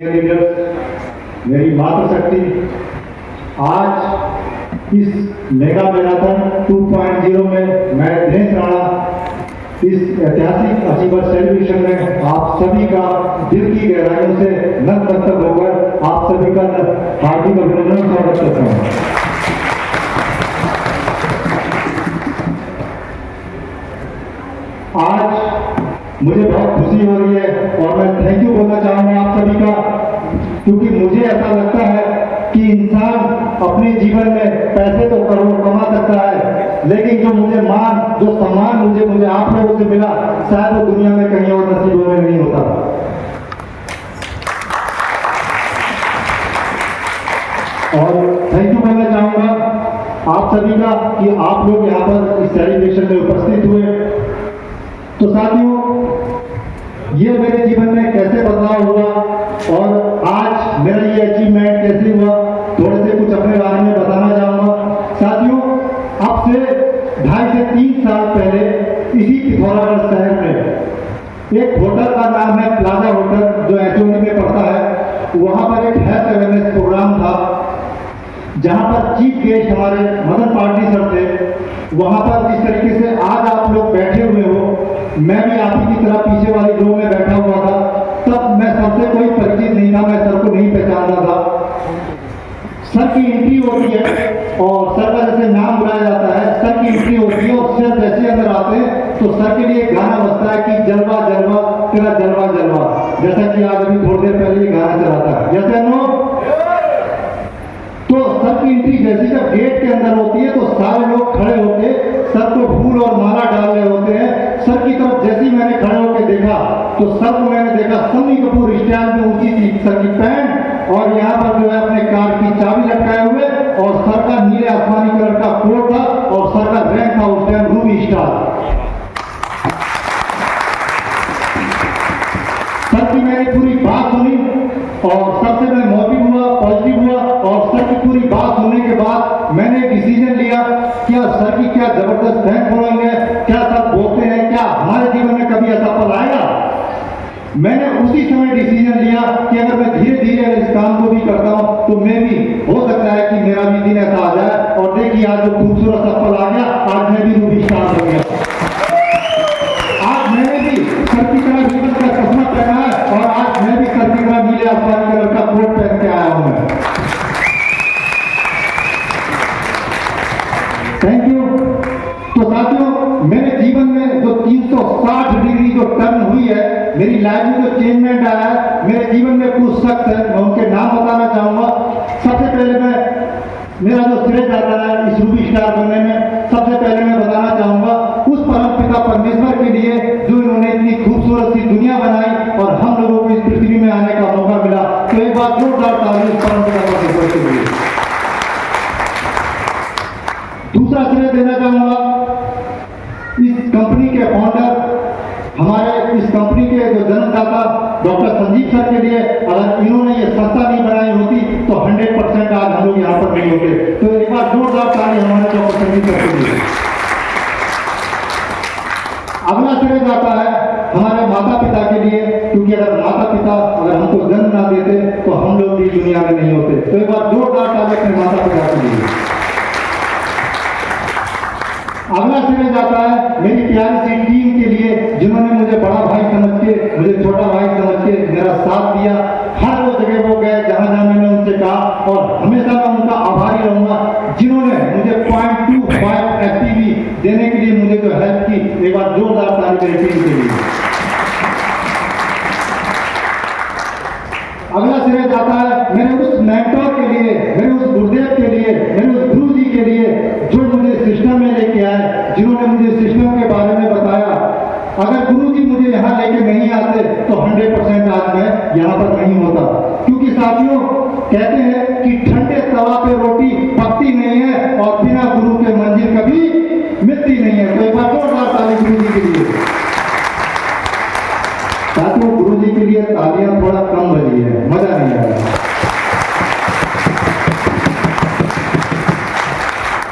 मेरी मातृशक्ति आज इस मेगा मैराथन 2.0 में मैं दिनेश राणा इस ऐतिहासिक अचीवर सेलिब्रेशन में आप सभी का दिल की गहराइयों से नतमस्तक होकर आप सभी का हार्दिक अभिनंदन स्वागत करता हूँ। आज मुझे बहुत खुशी हो रही है और मैं थैंक यू बोलना चाहूंगा आप सभी का, क्योंकि मुझे ऐसा लगता है कि इंसान अपने जीवन में पैसे तो करोड़ कमा सकता है, लेकिन जो मुझे मान, जो सम्मान मुझे आप लोगों से मिला, शायद वो दुनिया में कहीं और नसीबों में नहीं होता। और थैंक यू बोलना चाहूंगा आप सभी का कि आप लोग यहाँ पर इस सेलिब्रेशन में उपस्थित हुए। तो साथियों, ये मेरे जीवन में कैसे बदलाव हुआ और आज मेरा ये अचीवमेंट कैसे हुआ, थोड़े से कुछ अपने बारे में बताना चाहूंगा। साथियों, अब से 2.5 से 3 साल पहले इसी पिथौरागढ़ शहर में एक होटल का नाम है प्लाजा होटल, जो एचओडी में पड़ता है। वहां पर एक हेल्थ अवेयरनेस प्रोग्राम था, जहां पर चीफ गेस्ट हमारे मदन पार्टी सर थे। वहां पर जिस तरीके से आज आप लोग बैठे हुए हो, मैं भी आप ही की तरह पीछे वाली रो में बैठा हुआ था। तब मैं सबसे कोई परिचित नहीं था, मैं सर को नहीं पहचानता था। सर की एंट्री होती है और सर का जैसे नाम बुलाया जाता है, सर की एंट्री होती है और सर जैसे अंदर आते हैं तो सर के लिए गाना बजता है कि जलवा जलवा तेरा जलवा जलवा, जैसा कि आज अभी थोड़ी देर पहले ये गाना चलाता है। जैसे तो सर की एंट्री जैसी जब गेट के अंदर होती है तो सारे लोग खड़े होके सर को फूल और माला डाल रहे होते हैं। सर की तरफ जैसे ही मैंने खड़े होकर देखा तो सर को मैंने देखा सनी कपूर स्टाइल में ऊंची थी सर की पैंट और यहाँ पर जो है अपने कार की चाबी लटकाए हुए, और सर का नीले आसमानी कलर का कोट था और सर का रैंक था उस टाइम रूबी स्टार। सर की मैंने पूरी बात सुनी और सबसे मैं मोटिव हुआ, पॉजिटिव हुआ, और सर की पूरी बात सुनने के बाद मैंने डिसीजन लिया क्या सर की क्या जबरदस्त फैन फॉलोइंग है, क्या सर बोलते हैं, क्या हमारे जीवन में कभी ऐसा पल आएगा। मैंने उसी समय डिसीजन लिया कि अगर मैं धीरे धीरे इस काम को भी करता हूं तो मैं भी, हो सकता है कि मेरा भी दिन ऐसा आ जाए। और देखिए आज जो खूबसूरत सा पल आ गया, आज मैं भी रूबी स्टार हो गया। आज मैंने भी सर की तरह जीवन का सपना पहना है और आज मैं भी सर की तरह नीले आसमानी कलर का कोट पहन के आया हूं। मैं थैंक यू। तो साथियों, मेरे जीवन में जो 360 डिग्री जो टर्न हुई है, मेरी लाइफ में जो चेंजमेंट आया है, मेरे जीवन में कुछ शख्स है, मैं उनके नाम बताना चाहूंगा। सबसे पहले मेरा जो श्रेय जाता है इस रूबी स्टार बनने में, सबसे पहले मैं बताना चाहूंगा उस परम पिता परमेश्वर के लिए जो इन्होंने इतनी खूबसूरत सी दुनिया बनाई और हम लोगों को इस पृथ्वी में आने का मौका मिला। तो एक बार जोरदार ताली इस परम पिता परमेश्वर के लिए। दूसरा श्रेय देना चाहूंगा इस कंपनी के फाउंडर, हमारे इस कंपनी के जो जन्मदाता डॉक्टर संजीव सर के लिए। अगर इन्होंने ये संस्था नहीं बनाई होती तो 100% आज हम लोग यहाँ पर नहीं होते। तो एक बार जोरदार ताली हमारे डॉक्टर संजीव सर के लिए। अगला श्रेय जाता है हमारे माता पिता के लिए, क्योंकि अगर माता पिता अगर हमको जन्म ना देते तो हम लोग भी दुनिया में नहीं होते। तो एक बार जोरदार ताली अपने माता पिता के लिए। अगला श्रेय जाता है मेरी प्यारी सी टीम के लिए, जिन्होंने मुझे बड़ा भाई समझ के, मुझे छोटा भाई समझ के मेरा साथ दिया। हर वो जगह वो गए जहां जहां मैंने उनसे कहा, और हमेशा मैं उनका आभारी रहूंगा, जिन्होंने मुझे 0.25 FPV देने के लिए मुझे जो हेल्प की। एक बार जोरदार ताली मेरी टीम के लिए। अगला श्रेय जाता है मेरे उस मेंटर के लिए, मेरे उस गुरुदेव के लिए, मेरे उस गुरु जी के लिए, जो मुझे सिस्टम में लेके आए, जिन्होंने मुझे सिस्टम के बारे में बताया। अगर गुरु जी मुझे यहाँ लेके नहीं आते तो 100% आज मैं यहाँ पर नहीं होता। क्योंकि साथियों, कहते हैं कि ठंडे तवा पे रोटी पकती नहीं है और बिना गुरु के मंजिल कभी मिलती नहीं है। तो एक बार जोरदार ताली गुरु जी के लिए। साथियों, गुरु जी के लिए तालियां थोड़ा कम बजी है, मजा नहीं आया।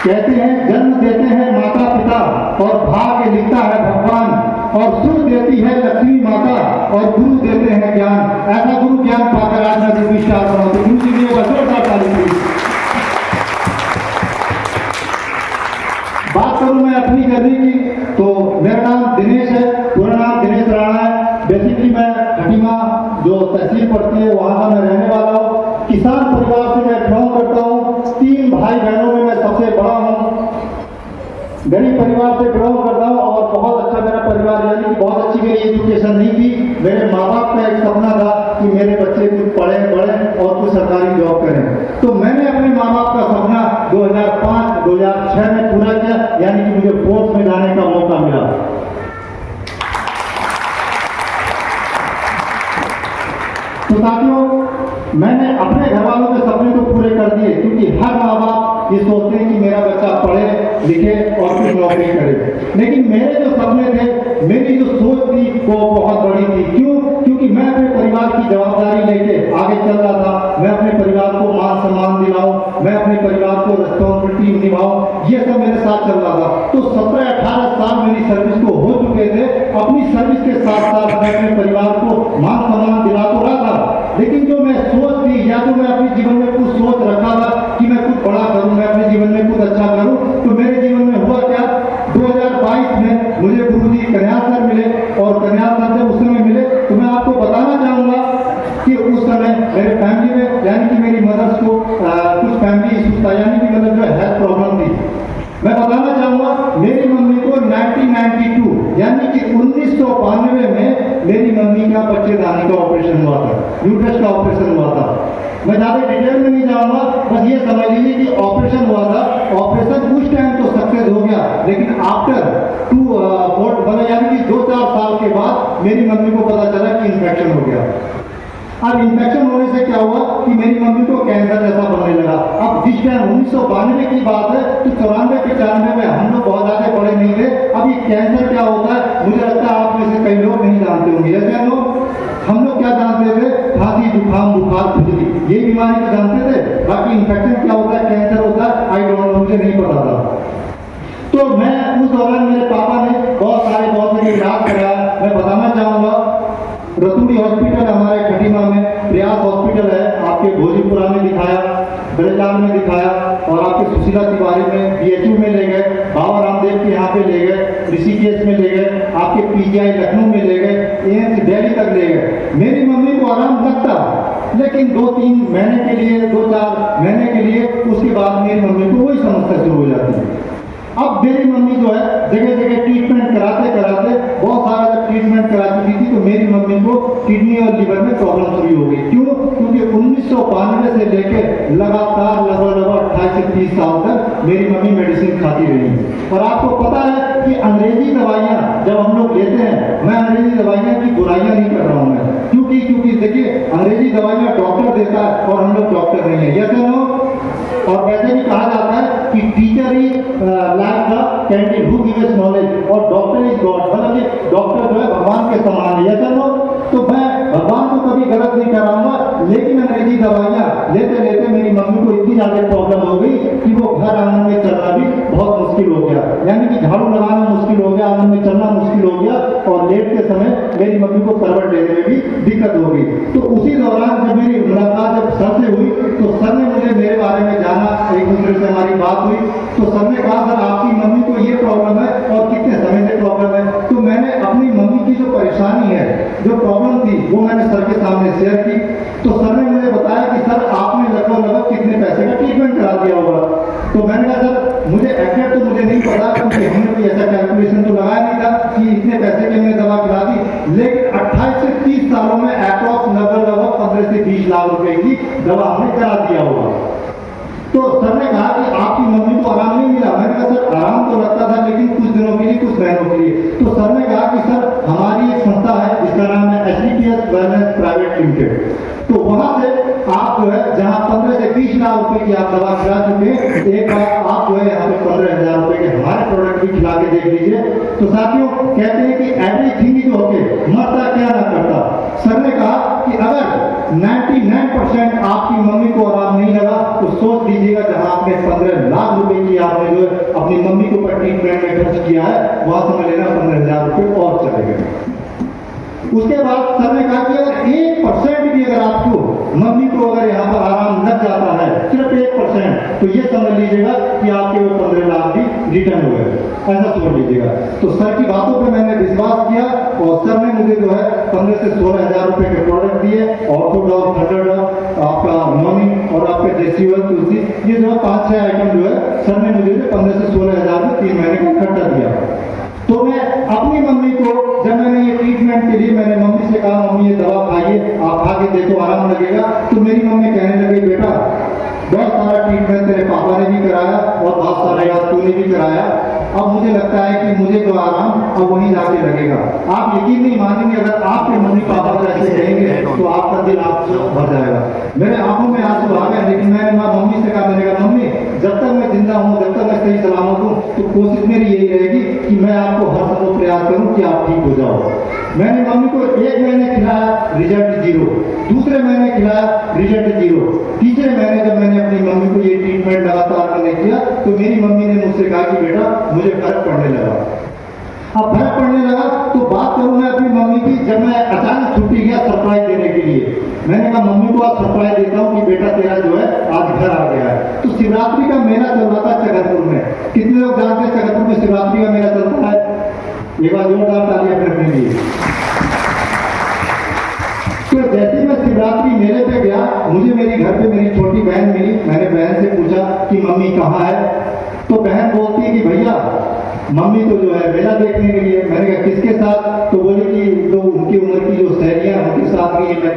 कहते हैं जन्म देते हैं माता पिता और भाग्य लिखता है भगवान, और सुख देती है लक्ष्मी माता और गुरु देते हैं ज्ञान। ऐसा गुरु ज्ञान पाकर आज पड़ती है, वहां का मैं रहने वाला हूँ। किसान परिवार से मैं बिलोंग करता हूँ। 3 भाई बहनों में मैं सबसे बड़ा हूँ। गरीब परिवार से बिलोंग करता हूँ और बहुत अच्छा मेरा परिवार, यानी कि बहुत अच्छी मेरी एजुकेशन नहीं थी। मेरे माँ बाप का एक सपना था कि मेरे बच्चे कुछ पढ़े बढ़े और कुछ सरकारी जॉब करें। तो मैंने अपने माँ बाप का सपना 2005-2006 में पूरा किया, यानी कि मुझे फोर्स में जाने का मौका मिला। तो साथियों, मैंने अपने घर वालों के सपने तो पूरे कर दिए, क्योंकि हर माँ बाप ये सोचते हैं कि मेरा बच्चा पढ़े लिखे और कुछ नौकरी करे। लेकिन मेरे जो सपने थे, मेरी जो सोच थी, वो बहुत बड़ी थी। क्यों? क्योंकि मैं अपने परिवार की जवाबदारी लेके आगे चल रहा था। मैं अपने परिवार को मान सम्मान दिलाऊं, मैं अपने परिवार को रिस्पॉन्सिबिलिटी निभाऊं, ये सब मेरे साथ चल रहा था। तो 17-18 साल मेरी सर्विस को हो चुके थे। अपनी सर्विस के साथ साथ मैं अपने परिवार को मान सम्मान दिला तो रहा था, लेकिन जो मैं सोच थी, या तो मैं अपने जीवन में कुछ सोच रखा था कि मैं कुछ बड़ा करूं, मैं अपने जीवन में कुछ अच्छा करूं, तो मेरे जीवन में हुआ क्या, 2022 में मुझे गुरुजी कन्या सर मिले। और कन्या सर जब उस समय मिले, तो मैं आपको बताना चाहूंगा कि उस समय मेरे फैमिली में, यानी कि मेरी मदर्स को कुछ फैमिली इश्यूज था, यानी कि मतलब जो हेल्थ प्रॉब्लम थी। मैं बताना चाहूंगा, मेरी मम्मी को 1992 यानी कि 1992 में मेरी मम्मी का बच्चेदानी का ऑपरेशन हुआ था, यूट्रस का ऑपरेशन हुआ था। मैं ज्यादा डिटेल में नहीं जाऊंगा, बस ये समझ लीजिए कि ऑपरेशन हुआ था। ऑपरेशन उस टाइम तो सक्सेस हो गया, लेकिन आफ्टर 2 यानी कि 2-4 साल के बाद मेरी मम्मी को पता चला कि इन्फेक्शन हो गया। अब इन्फेक्शन होने से क्या हुआ कि मेरी मम्मी को कैंसर जैसा बनने लगा। अब जिस टाइम 1992 की बात है, तो 94-95 में हम लोग बहुत ज्यादा बड़े नहीं थे। अब ये कैंसर क्या होता है, मुझे लगता है आप में से कई लोग नहीं जानते होंगे। जैसे हम लोग क्या जानते थे, खांसी जुकाम बुखार खुजली, ये बीमारी तो जानते थे। बाकी इन्फेक्शन क्या होता है, कैंसर होता है, आई डोंट नो, मुझे नहीं पता था। तो मैं उस दौरान मेरे पापा ने बहुत सारे इलाज कराया। मैं बताना चाहूंगा, रतुड़ी हॉस्पिटल हमारे खटीमा में, प्रयास हॉस्पिटल है, आपके भोजपुरा में दिखाया, ब्रजलाल में दिखाया, और आपके सुशीला तिवारी में BHU में ले गए, बाबा रामदेव के यहाँ पे ले गए, ऋषिकेश में ले गए, आपके PGI लखनऊ में ले गए, एम्स दिल्ली तक ले गए। मेरी मम्मी को आराम लगता, लेकिन 2-3 महीने के लिए, 2-4 महीने के लिए, उसके बाद मेरी मम्मी को वही समस्या शुरू हो जाती है। अब मेरी मम्मी जो है जगह जगह ट्रीटमेंट कराते कराते बहुत सारा जब ट्रीटमेंट करा चुकी थी, तो मेरी मम्मी को किडनी और लिवर में प्रॉब्लम शुरू हो गई। क्यों? क्योंकि 1992 से लेके लगातार लगभग 28 से 30 साल तक मेरी मम्मी मेडिसिन खाती रही। और आपको पता है कि अंग्रेजी दवाइयाँ जब हम लोग लेते हैं, मैं अंग्रेजी दवाइयाँ की बुराइयाँ नहीं कर रहा हूँ मैं, क्योंकि देखिए अंग्रेजी दवाइयाँ डॉक्टर देता है और हम लोग डॉक्टर नहीं है, जैसे लोग। और वैसे भी कहा जाता है कि teacher he like the canteen who gives knowledge, और डॉक्टर इज गॉड, मतलब कि डॉक्टर जो है भगवान के समान है। ऐसा लोग, तो मैं भगवान को कभी गलत नहीं कराऊंगा, लेकिन अंग्रेजी दवाइयाँ लेते लेते मेरी मम्मी को इतनी ज्यादा प्रॉब्लम हो गई कि वो घर आंगन में चलना भी बहुत मुश्किल हो गया, यानी कि झाड़ू लगाना मुश्किल हो गया, आंगन में चलना मुश्किल हो गया, और लेटते समय मेरी मम्मी को करवट लेने में भी दिक्कत हो गई। तो उसी दौरान जब मेरी मुलाकात जब सर से हुई, तो सर ने मुझे मेरे बारे में जाना, एक दूसरे से हमारी बात हुई। तो सर ने कहा, सर आपकी मम्मी को ये प्रॉब्लम है और कितने समय से प्रॉब्लम है। तो मैंने अपनी मम्मी की जो परेशानी है, जो प्रॉब्लम थी, वो मैंने सर के सामने शेयर की। तो सर ने मुझे बताया कि सर आपने लगभग कितने पैसे का ट्रीटमेंट करा दिया होगा। तो मैंने कहा सर मुझे एक्यूरेट तो मुझे नहीं पता, क्योंकि हमने कोई ऐसा कैलकुलेशन तो लगाया नहीं था कि इतने पैसे की हमने दवा खिला दी, लेकिन 28 से 30 सालों में अप्रॉक्स लगभग 15 से 20 लाख रुपए की दवा हमने करा दिया होगा। तो सर ने कहा कि आपकी मम्मी को आराम नहीं मिला। मैंने कहा सर आराम तो लगता था, लेकिन कुछ दिनों के लिए, कुछ महीनों के लिए। तो सर ने कहा कि सर हमारी एक संस्था है जिसका नाम है HDPS वेलनेस प्राइवेट लिमिटेड, तो वहां से आप जो है जहां 15 से 20 लाख रुपए की आप दवा खिला चुके हैं, एक बार आप जो है यहाँ पे 15,000 रुपए के हमारे प्रोडक्ट भी खिला के देख लीजिए। तो साथियों कहते हैं कि एवरीथिंग जो होके मरता क्या ना करता। सर ने कहा कि अगर 99% आपकी मम्मी को आराम नहीं लगा, तो सोच लीजिएगा जहां आपने 15 लाख रुपए की आपने जो है अपनी मम्मी के ऊपर ट्रीटमेंट में खर्च किया है, वहां समझ लेना 15,000 रुपए और चले गए। उसके बाद सर ने कहा कि अगर 1% भी अगर आपको मम्मी को अगर यहाँ पर आराम लग जाता है, सिर्फ 1%, तो ये समझ लीजिएगा कि आपके वो 15 लाख भी रिटर्न हुए, ऐसा सोच लीजिएगा। तो सर की बातों पे मैंने विश्वास किया और सर ने मुझे जो है 15 से 16 हज़ार रुपए के प्रोडक्ट दिए। ऑर्थोडॉक, थंडरडॉक, आपका मॉर्निंग और आपका जेसीवल, तुलसी, ये जो है 5-6 आइटम जो है सर ने मुझे 15 से 16 हज़ार में 3 महीने का इकट्ठा दिया। तो मैं अपनी मम्मी को, जब मैंने ये ट्रीटमेंट के लिए मैंने मम्मी से कहा मम्मी ये दवा खाइए, आप खा के देखो आराम लगेगा, तो मेरी मम्मी कहने लगी बेटा बहुत सारा ट्रीटमेंट तेरे पापा ने भी कराया और बहुत सारा याद तूने भी कराया, अब मुझे लगता है कि मुझे तो आराम अब वहीं जाके लगेगा। आप यकीन नहीं मानेंगे, अगर आपके मम्मी पापा को ऐसे कहेंगे तो आपका दिल आपसे भर जाएगा। मेरे आंखों में आंसू आ गए, लेकिन मैंने मम्मी से कहा, मैंने कहा मम्मी जब तक मैं जिंदा हूँ, जब तक मैं सही सलामत हूँ, तो कोशिश मेरी यही रहेगी कि मैं आपको हर संभव प्रयास करूँ कि आप ठीक हो जाओ। मैंने मम्मी को 1 महीने खिलाया, रिजल्ट 0, दूसरे महीने खिलाया, रिजल्ट 0, तीसरे महीने जब मैंने अपनी मम्मी को ये ट्रीटमेंट लगातार मैंने किया तो मेरी मम्मी ने मुझसे कहा कि बेटा मुझे फर्क पड़ने लगा। अब फर्क पड़ने लगा तो बात करूं मैं अपनी मम्मी की, जब मैं अचानक छुट्टी गया सरप्राइज देने के लिए, मैंने कहा मम्मी को आज सरप्राइज देता हूं कि बेटा तेरा जो है आज घर आ गया है। तो शिवरात्रि का मेला चल रहा था चकरपुर में। कितने लोग जानते हैं चकरपुर में शिवरात्रि का मेला चलता है? एक बार जोरदार तालियां अपने लिए। तो जैसे मैं शिवरात्रि मेले पे गया, मुझे मेरे घर पे मेरी छोटी बहन मिली। मैंने बहन से पूछा कि मम्मी कहाँ है? तो बहन बोलती है कि भैया मम्मी तो जो है मेला देखने के लिए। मैंने कहा किसके साथ? तो बोले कि जो उनकी उम्र की जो सहेलियां उनके साथ गई है।